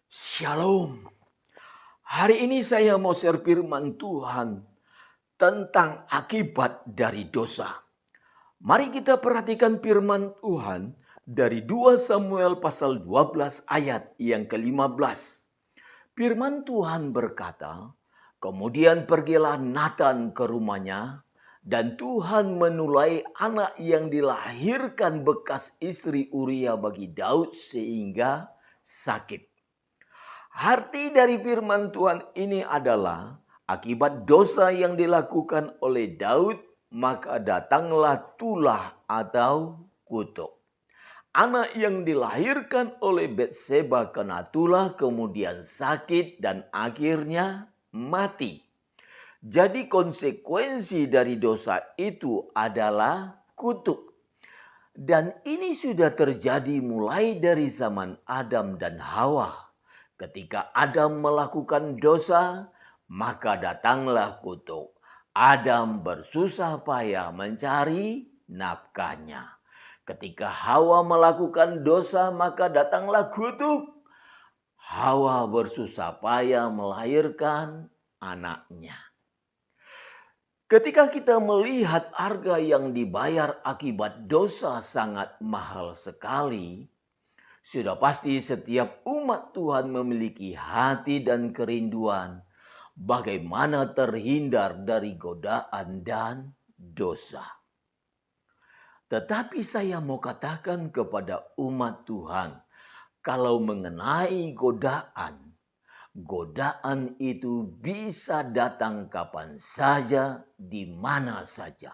Shalom. Hari ini saya mau share firman Tuhan tentang akibat dari dosa. Mari kita perhatikan firman Tuhan dari 2 Samuel pasal 12 ayat yang ke-15. Firman Tuhan berkata, "Kemudian pergilah Nathan ke rumahnya, dan Tuhan menulai anak yang dilahirkan bekas istri Uria bagi Daud sehingga sakit." Arti dari firman Tuhan ini adalah akibat dosa yang dilakukan oleh Daud, maka datanglah tulah atau kutuk. Anak yang dilahirkan oleh Betseba kena tulah, kemudian sakit dan akhirnya mati. Jadi konsekuensi dari dosa itu adalah kutuk. Dan ini sudah terjadi mulai dari zaman Adam dan Hawa. Ketika Adam melakukan dosa, maka datanglah kutuk. Adam bersusah payah mencari nafkahnya. Ketika Hawa melakukan dosa, maka datanglah kutuk. Hawa bersusah payah melahirkan anaknya. Ketika kita melihat harga yang dibayar akibat dosa sangat mahal sekali, sudah pasti setiap umat Tuhan memiliki hati dan kerinduan bagaimana terhindar dari godaan dan dosa. Tetapi saya mau katakan kepada umat Tuhan, kalau mengenai godaan, godaan itu bisa datang kapan saja, di mana saja.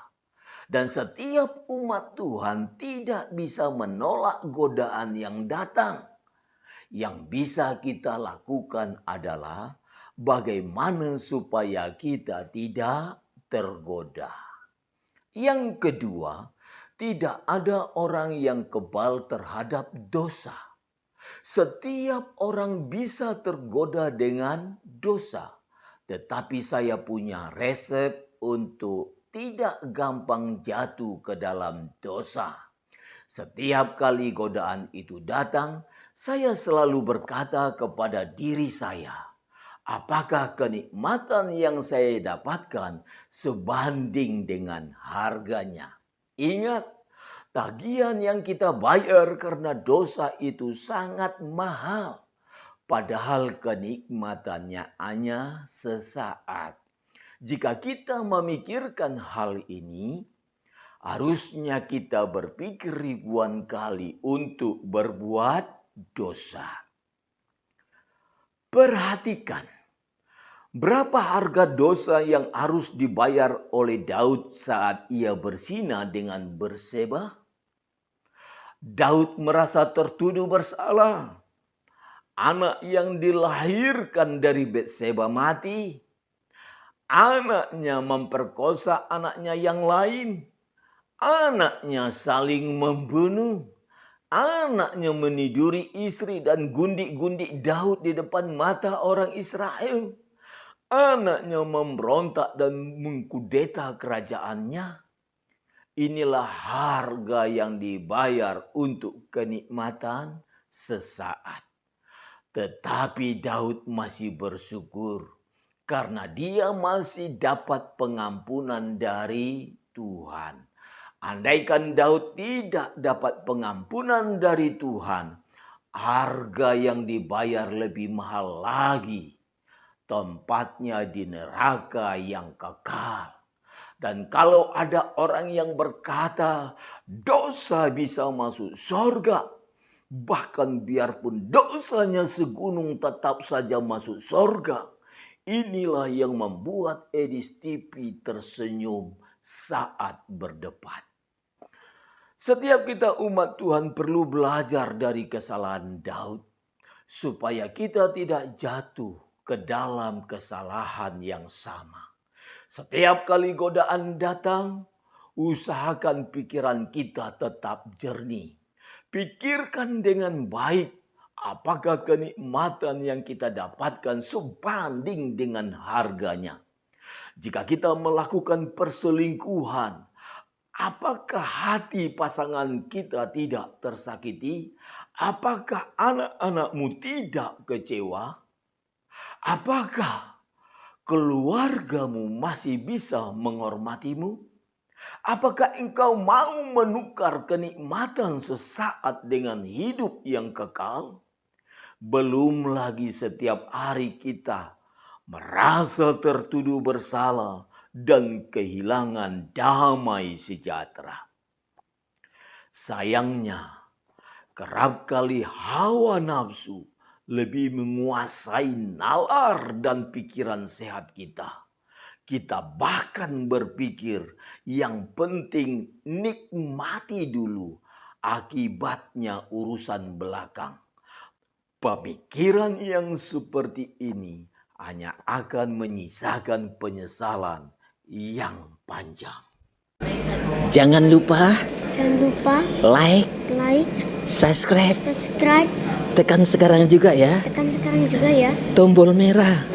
Dan setiap umat Tuhan tidak bisa menolak godaan yang datang. Yang bisa kita lakukan adalah bagaimana supaya kita tidak tergoda. Yang kedua, tidak ada orang yang kebal terhadap dosa. Setiap orang bisa tergoda dengan dosa. Tetapi saya punya resep untuk tidak gampang jatuh ke dalam dosa. Setiap kali godaan itu datang, saya selalu berkata kepada diri saya, apakah kenikmatan yang saya dapatkan sebanding dengan harganya? Ingat, tagihan yang kita bayar karena dosa itu sangat mahal. Padahal kenikmatannya hanya sesaat. Jika kita memikirkan hal ini, harusnya kita berpikir ribuan kali untuk berbuat dosa. Perhatikan, berapa harga dosa yang harus dibayar oleh Daud saat ia berzina dengan Batseba? Daud merasa tertuduh bersalah. Anak yang dilahirkan dari Batseba mati. Anaknya memperkosa anaknya yang lain. Anaknya saling membunuh. Anaknya meniduri istri dan gundik-gundik Daud di depan mata orang Israel. Anaknya memberontak dan mengkudeta kerajaannya. Inilah harga yang dibayar untuk kenikmatan sesaat. Tetapi Daud masih bersyukur karena dia masih dapat pengampunan dari Tuhan. Andaikan Daud tidak dapat pengampunan dari Tuhan, harga yang dibayar lebih mahal lagi. Tempatnya di neraka yang kekal. Dan kalau ada orang yang berkata dosa bisa masuk surga, bahkan biarpun dosanya segunung tetap saja masuk surga. Inilah yang membuat Edis TV tersenyum saat berdebat. Setiap kita umat Tuhan perlu belajar dari kesalahan Daud, supaya kita tidak jatuh ke dalam kesalahan yang sama. Setiap kali godaan datang, usahakan pikiran kita tetap jernih. Pikirkan dengan baik, apakah kenikmatan yang kita dapatkan sebanding dengan harganya. Jika kita melakukan perselingkuhan, apakah hati pasangan kita tidak tersakiti? Apakah anak-anakmu tidak kecewa? Apakah keluargamu masih bisa menghormatimu? Apakah engkau mau menukar kenikmatan sesaat dengan hidup yang kekal? Belum lagi setiap hari kita merasa tertuduh bersalah dan kehilangan damai sejahtera. Sayangnya, kerap kali hawa nafsu lebih menguasai nalar dan pikiran sehat kita. Kita bahkan berpikir yang penting nikmati dulu, akibatnya urusan belakang. Pemikiran yang seperti ini hanya akan menyisakan penyesalan yang panjang. Jangan lupa like, subscribe. Tekan sekarang juga ya. Tombol merah.